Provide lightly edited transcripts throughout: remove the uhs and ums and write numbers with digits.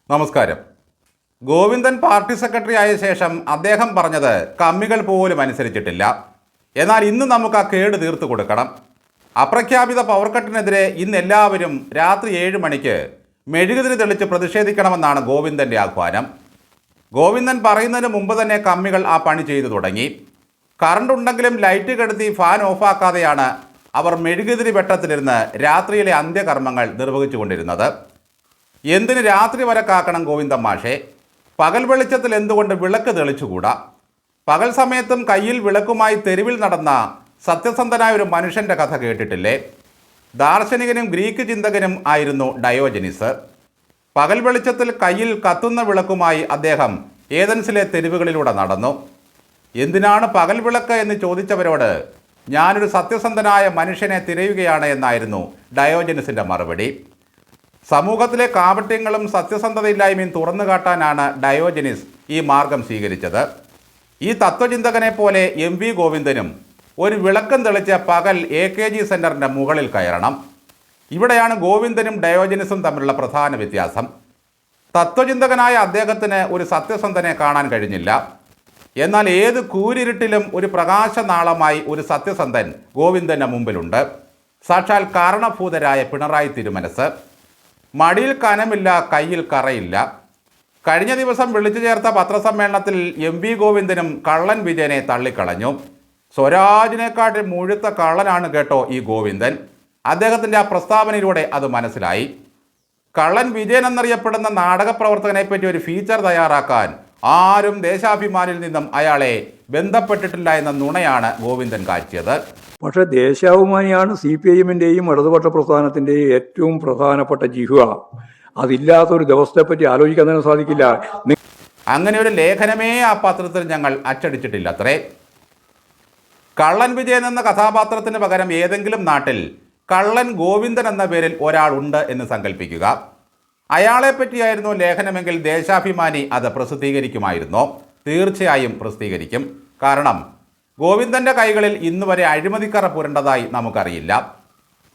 നമസ്കാരം. Govindan party secretary ആയ ശേഷം അദ്ദേഹം പറഞ്ഞത് കമ്മികൾ പോലും അനുസരിച്ചിട്ടില്ല. എന്നാൽ ഇന്ന് നമുക്ക് ആ കേട് തീർത്തു കൊടുക്കണം. അപ്രഖ്യാപിത പവർ കട്ടിനെതിരെ ഇന്ന് എല്ലാവരും രാത്രി 7 മണിക്ക് മെഴുകുതിരി തെളിച്ച് പ്രതിഷേധിക്കണമെന്നാണ് ഗോവിന്ദൻ്റെ ആഹ്വാനം. ഗോവിന്ദൻ പറയുന്നതിന് മുമ്പ് തന്നെ കമ്മികൾ ആ പണി ചെയ്തു തുടങ്ങി. കറണ്ട് ഉണ്ടെങ്കിലും ലൈറ്റ് കെടുത്തി ഫാൻ ഓഫാക്കാതെയാണ് അവർ മെഴുകുതിരി വെട്ടത്തിലിരുന്ന് രാത്രിയിലെ അന്ത്യകർമ്മങ്ങൾ നിർവഹിച്ചുകൊണ്ടിരുന്നത്. എന്തിന് രാത്രി വരെ കാക്കണം ഗോവിന്ദൻ മാഷെ? പകൽ വെളിച്ചത്തിൽ എന്തുകൊണ്ട് വിളക്ക് തെളിച്ചുകൂടാ? പകൽ സമയത്തും കയ്യിൽ വിളക്കുമായി തെരുവിൽ നടന്ന സത്യസന്ധനായ ഒരു മനുഷ്യൻ്റെ കഥ കേട്ടിട്ടില്ലേ? ദാർശനികനും ഗ്രീക്ക് ചിന്തകനും ആയിരുന്നു ഡയോജനിസ്. പകൽ വെളിച്ചത്തിൽ കയ്യിൽ കത്തുന്ന വിളക്കുമായി അദ്ദേഹം ഏതൻസിലെ തെരുവുകളിലൂടെ നടന്നു. എന്തിനാണ് പകൽ വിളക്ക് എന്ന് ചോദിച്ചവരോട് ഞാനൊരു സത്യസന്ധനായ മനുഷ്യനെ തിരയുകയാണ് എന്നായിരുന്നു ഡയോജനിസിൻ്റെ മറുപടി. സമൂഹത്തിലെ കാപട്യങ്ങളും സത്യസന്ധതയില്ലായ്മയും തുറന്നു കാട്ടാനാണ് ഡയോജനിസ് ഈ മാർഗം സ്വീകരിച്ചത്. ഈ തത്വചിന്തകനെ പോലെ MV ഗോവിന്ദനും ഒരു വിളക്കം തെളിച്ച പകൽ AKG സെൻറ്ററിൻ്റെ മുകളിൽ കയറണം. ഇവിടെയാണ് ഗോവിന്ദനും ഡയോജനിസും തമ്മിലുള്ള പ്രധാന വ്യത്യാസം. തത്വചിന്തകനായ അദ്ദേഹത്തിന് ഒരു സത്യസന്ധനെ കാണാൻ കഴിഞ്ഞില്ല. എന്നാൽ ഏത് കൂരിരുട്ടിലും ഒരു പ്രകാശനാളമായി ഒരു സത്യസന്ധൻ ഗോവിന്ദൻ്റെ മുമ്പിലുണ്ട്. സാക്ഷാൽ കാരണഭൂതരായ പിണറായി തിരുമനസ്. മടിയിൽ കനമില്ല, കയ്യിൽ കറയില്ല. കഴിഞ്ഞ ദിവസം വിളിച്ചു ചേർത്ത പത്രസമ്മേളനത്തിൽ MV ഗോവിന്ദനും കള്ളൻ വിജയനെ തള്ളിക്കളഞ്ഞു. സ്വരാജിനെക്കാട്ടിൽ മുഴുത്ത കള്ളനാണ് കേട്ടോ ഈ ഗോവിന്ദൻ. അദ്ദേഹത്തിൻ്റെ ആ പ്രസ്താവനയിലൂടെ അത് മനസ്സിലായി. കള്ളൻ വിജയൻ എന്നറിയപ്പെടുന്ന നാടകപ്രവർത്തകനെ പറ്റി ഒരു ഫീച്ചർ തയ്യാറാക്കാൻ ആരും ദേശാഭിമാനിൽ നിന്നും അയാളെ ബന്ധപ്പെട്ടിട്ടില്ല എന്ന നുണയാണ് ഗോവിന്ദൻ കാച്ചിയത്. പക്ഷെ ദേശാഭിമാനിയാണ് CPIM-ൻ്റെയും ഇടതുപക്ഷ പ്രസ്ഥാനത്തിൻ്റെയും ഏറ്റവും പ്രധാനപ്പെട്ട ജിഹ്വ. അതില്ലാത്തൊരു ദിവസത്തെപ്പറ്റി ആലോചിക്കാൻ തന്നെ സാധിക്കില്ല. അങ്ങനെ ഒരു ലേഖനമേ ആ പത്രത്തിൽ ഞങ്ങൾ അച്ചടിച്ചിട്ടില്ല അത്രേ. കള്ളൻ വിജയൻ എന്ന കഥാപാത്രത്തിന് പകരം ഏതെങ്കിലും നാട്ടിൽ കള്ളൻ ഗോവിന്ദൻ എന്ന പേരിൽ ഒരാളുണ്ട് എന്ന് സങ്കല്പിക്കുക. അയാളെ പറ്റിയായിരുന്നു ലേഖനമെങ്കിൽ ദേശാഭിമാനി അത് പ്രസിദ്ധീകരിക്കുമായിരുന്നോ? തീർച്ചയായും പ്രസിദ്ധീകരിക്കും. കാരണം ഗോവിന്ദൻ്റെ കൈകളിൽ ഇന്ന് വരെ അഴിമതിക്കറ പുരണ്ടതായി നമുക്കറിയില്ല.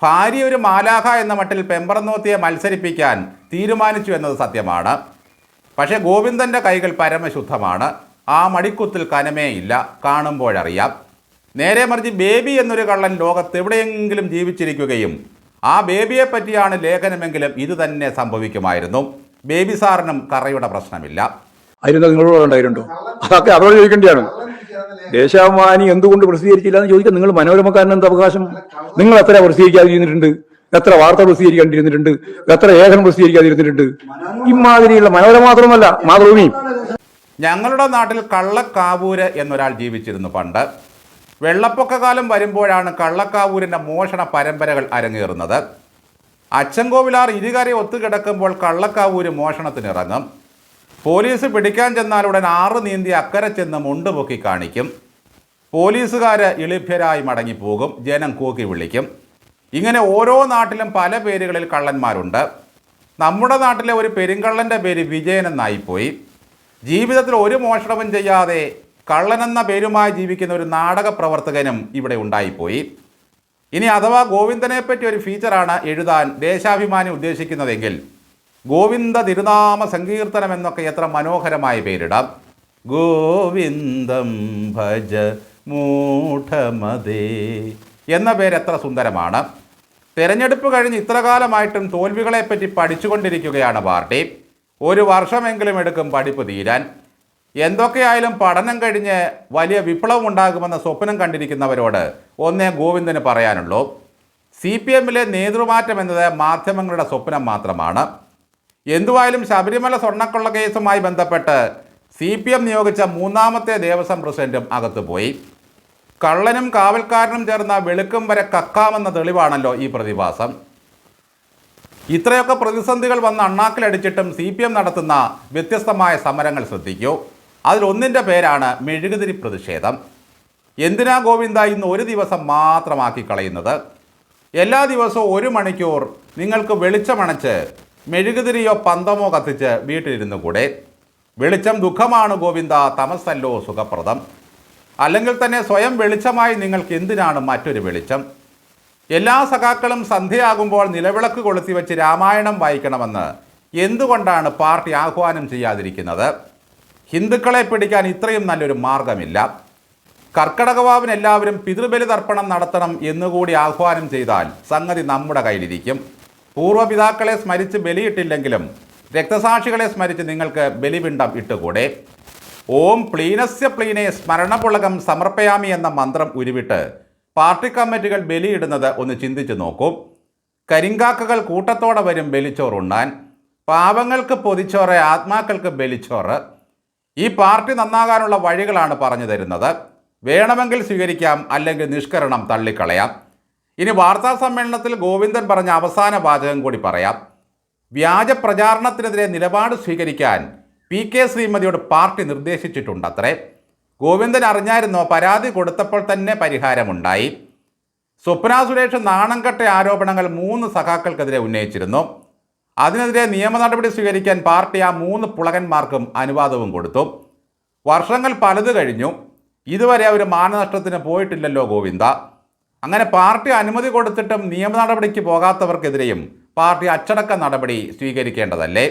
ഭാര്യ ഒരു മാലാഖ എന്ന മട്ടിൽ പെമ്പറന്നോത്തിയെ മത്സരിപ്പിക്കാൻ തീരുമാനിച്ചു എന്നത് സത്യമാണ്. പക്ഷേ ഗോവിന്ദൻ്റെ കൈകൾ പരമശുദ്ധമാണ്. ആ മടിക്കുത്തിൽ കനമേ ഇല്ല, കാണുമ്പോഴറിയാം. നേരെ മറിച്ച് ബേബി എന്നൊരു കള്ളൻ ലോകത്തെവിടെയെങ്കിലും ജീവിച്ചിരിക്കുകയും ആ ബേബിയെ പറ്റിയാണ് ലേഖനമെങ്കിലും ഇത് തന്നെ സംഭവിക്കുമായിരുന്നു. ബേബി സാറിനും കറയുടെ പ്രശ്നമില്ല. അതിന് നിങ്ങളോട് ഉണ്ടായിട്ടുണ്ടോ? അതൊക്കെ അവരോട് ചോദിക്കേണ്ടിയാണ്. ദേശാഭിമാനി എന്തുകൊണ്ട് പ്രസിദ്ധീകരിച്ചില്ല എന്ന് ചോദിക്കാൻ നിങ്ങൾ മനോരമക്കാരന് എന്ത് അവകാശം? നിങ്ങൾ എത്ര പ്രസിദ്ധീകരിക്കാതിരുന്നിട്ടുണ്ട്? എത്ര വാർത്ത പ്രസിദ്ധീകരിക്കാണ്ടിരുന്നിട്ടുണ്ട്? എത്ര ലേഖനം പ്രസിദ്ധീകരിക്കാതിരുന്നിട്ടുണ്ട്? ഇമാതിരിയുള്ള മനോരമ മാത്രമല്ല, മാതൃഭൂമി. ഞങ്ങളുടെ നാട്ടിൽ കള്ളക്കാവൂര് എന്നൊരാൾ ജീവിച്ചിരുന്നു പണ്ട്. വെള്ളപ്പൊക്കകാലം വരുമ്പോഴാണ് കള്ളക്കാവൂരിൻ്റെ മോഷണ പരമ്പരകൾ അരങ്ങേറുന്നത്. അച്ചൻകോവിലാർ ഇരുകരെ ഒത്തുകിടക്കുമ്പോൾ കള്ളക്കാവൂര് മോഷണത്തിനിറങ്ങും. പോലീസ് പിടിക്കാൻ ചെന്നാലുടൻ 6 നീന്തി അക്കരെ ചെന്ന് മുണ്ടുപൊക്കി കാണിക്കും. പോലീസുകാർ ഇളിഭ്യരായി മടങ്ങിപ്പോകും. ജനം കൂക്കി വിളിക്കും. ഇങ്ങനെ ഓരോ നാട്ടിലും പല പേരുകളിൽ കള്ളന്മാരുണ്ട്. നമ്മുടെ നാട്ടിലെ ഒരു പെരുങ്കള്ളൻ്റെ പേര് വിജയൻ എന്നായിപ്പോയി. ജീവിതത്തിൽ ഒരു മോഷണവും ചെയ്യാതെ കള്ളനെന്ന പേരുമായി ജീവിക്കുന്ന ഒരു നാടക പ്രവർത്തകനും ഇവിടെ ഉണ്ടായിപ്പോയി. ഇനി അഥവാ ഗോവിന്ദനെ പറ്റി ഒരു ഫീച്ചറാണ് എഴുതാൻ ദേശാഭിമാനി ഉദ്ദേശിക്കുന്നതെങ്കിൽ ഗോവിന്ദ തിരുനാമ സങ്കീർത്തനം എന്നൊക്കെ എത്ര മനോഹരമായ പേരിടാം. ഗോവിന്ദം ഭജ മൂഢമതേ എന്ന പേര് എത്ര സുന്ദരമാണ്. തെരഞ്ഞെടുപ്പ് കഴിഞ്ഞ് ഇത്രകാലമായിട്ടും തോൽവികളെപ്പറ്റി പഠിച്ചുകൊണ്ടിരിക്കുകയാണ് പാർട്ടി. 1 വർഷമെങ്കിലും എടുക്കും പഠിപ്പ് തീരാൻ. എന്തൊക്കെയായാലും പഠനം കഴിഞ്ഞ് വലിയ വിപ്ലവം ഉണ്ടാകുമെന്ന സ്വപ്നം കണ്ടിരിക്കുന്നവരോട് ഒന്നേ ഗോവിന്ദന് പറയാനുള്ളൂ. CPM-ലെ നേതൃമാറ്റം എന്നത് മാധ്യമങ്ങളുടെ സ്വപ്നം മാത്രമാണ്. എന്തുവായാലും ശബരിമല സ്വർണ്ണക്കൊള്ള കേസുമായി ബന്ധപ്പെട്ട് CPM നിയോഗിച്ച 3ാമത്തെ ദേവസ്വം പ്രസിഡന്റും അകത്തുപോയി. കള്ളനും കാവൽക്കാരനും ചേർന്ന വെളുക്കും വരെ കക്കാമെന്ന തെളിവാണല്ലോ ഈ പ്രതിഭാസം. ഇത്രയൊക്കെ പ്രതിസന്ധികൾ വന്ന് അണ്ണാക്കിലടിച്ചിട്ടും CPM നടത്തുന്ന വ്യത്യസ്തമായ സമരങ്ങൾ ശ്രദ്ധിക്കൂ. അതിലൊന്നിൻ്റെ പേരാണ് മെഴുകുതിരി പ്രതിഷേധം. എന്തിനാ ഗോവിന്ദ ഇന്ന് ഒരു ദിവസം മാത്രമാക്കി കളയുന്നത്? എല്ലാ ദിവസവും 1 മണിക്കൂർ നിങ്ങൾക്ക് വെളിച്ചമണച്ച് മെഴുകുതിരിയോ പന്തമോ കത്തിച്ച് വീട്ടിലിരുന്നു കൂടെ? വെളിച്ചം ദുഃഖമാണ് ഗോവിന്ദ, തമസ്സല്ലോ സുഖപ്രദം. അല്ലെങ്കിൽ തന്നെ സ്വയം വെളിച്ചമായി നിങ്ങൾക്ക് എന്തിനാണ് മറ്റൊരു വെളിച്ചം? എല്ലാ സഖാക്കളും സന്ധ്യയാകുമ്പോൾ നിലവിളക്ക് കൊളുത്തി വെച്ച് രാമായണം വായിക്കണമെന്ന് എന്തുകൊണ്ടാണ് പാർട്ടി ആഹ്വാനം ചെയ്യാതിരിക്കുന്നത്? ഹിന്ദുക്കളെ പിടിക്കാൻ ഇത്രയും നല്ലൊരു മാർഗമില്ല. കർക്കടകവാവിന് എല്ലാവരും പിതൃബലി തർപ്പണം നടത്തണം എന്നുകൂടി ആഹ്വാനം ചെയ്താൽ സംഗതി നമ്മുടെ കയ്യിലിരിക്കും. പൂർവ്വപിതാക്കളെ സ്മരിച്ച് ബലിയിട്ടില്ലെങ്കിലും രക്തസാക്ഷികളെ സ്മരിച്ച് നിങ്ങൾക്ക് ബലിപിണ്ഡം ഇട്ടുകൂടെ? ഓം പ്ലീനസ്യ പ്ലീനെ സ്മരണപുളകം സമർപ്പയാമി എന്ന മന്ത്രം ഉരുവിട്ട് പാർട്ടി കമ്മിറ്റികൾ ബലിയിടുന്നത് ഒന്ന് ചിന്തിച്ചു നോക്കൂ. കരിങ്കാക്കകൾ കൂട്ടത്തോടെ വരും ബലിച്ചോറുണ്ണാൻ. പാവങ്ങൾക്ക് പൊതിച്ചോറ്, ആത്മാക്കൾക്ക് ബലിച്ചോറ്. ഈ പാർട്ടി നന്നാകാനുള്ള വഴികളാണ് പറഞ്ഞു തരുന്നത്. വേണമെങ്കിൽ സ്വീകരിക്കാം, അല്ലെങ്കിൽ നിഷ്കരണം തള്ളിക്കളയാം. ഇനി വാർത്താ സമ്മേളനത്തിൽ ഗോവിന്ദൻ പറഞ്ഞ അവസാന വാചകം കൂടി പറയാം. വ്യാജ പ്രചാരണത്തിനെതിരെ നിലപാട് സ്വീകരിക്കാൻ PK ശ്രീമതിയോട് പാർട്ടി നിർദ്ദേശിച്ചിട്ടുണ്ടത്രേ. ഗോവിന്ദൻ അറിഞ്ഞായിരുന്നോ? പരാതി കൊടുത്തപ്പോൾ തന്നെ പരിഹാരമുണ്ടായി. സ്വപ്ന സുരേഷ് നാണംകെട്ട ആരോപണങ്ങൾ 3 സഖാക്കൾക്കെതിരെ ഉന്നയിച്ചിരുന്നു. അതിനെതിരെ നിയമ നടപടി സ്വീകരിക്കാൻ പാർട്ടി ആ 3 പുളകന്മാർക്കും അനുവാദവും കൊടുത്തു. വർഷങ്ങൾ പലത് കഴിഞ്ഞു, ഇതുവരെ ഒരു മാനനഷ്ടത്തിന് പോയിട്ടില്ലല്ലോ ഗോവിന്ദ. അങ്ങനെ പാർട്ടി അനുമതി കൊടുത്തിട്ടും നിയമ നടപടിക്ക് പോകാത്തവർക്കെതിരെയും പാർട്ടി അച്ചടക്ക നടപടി സ്വീകരിക്കേണ്ടതല്ലേ?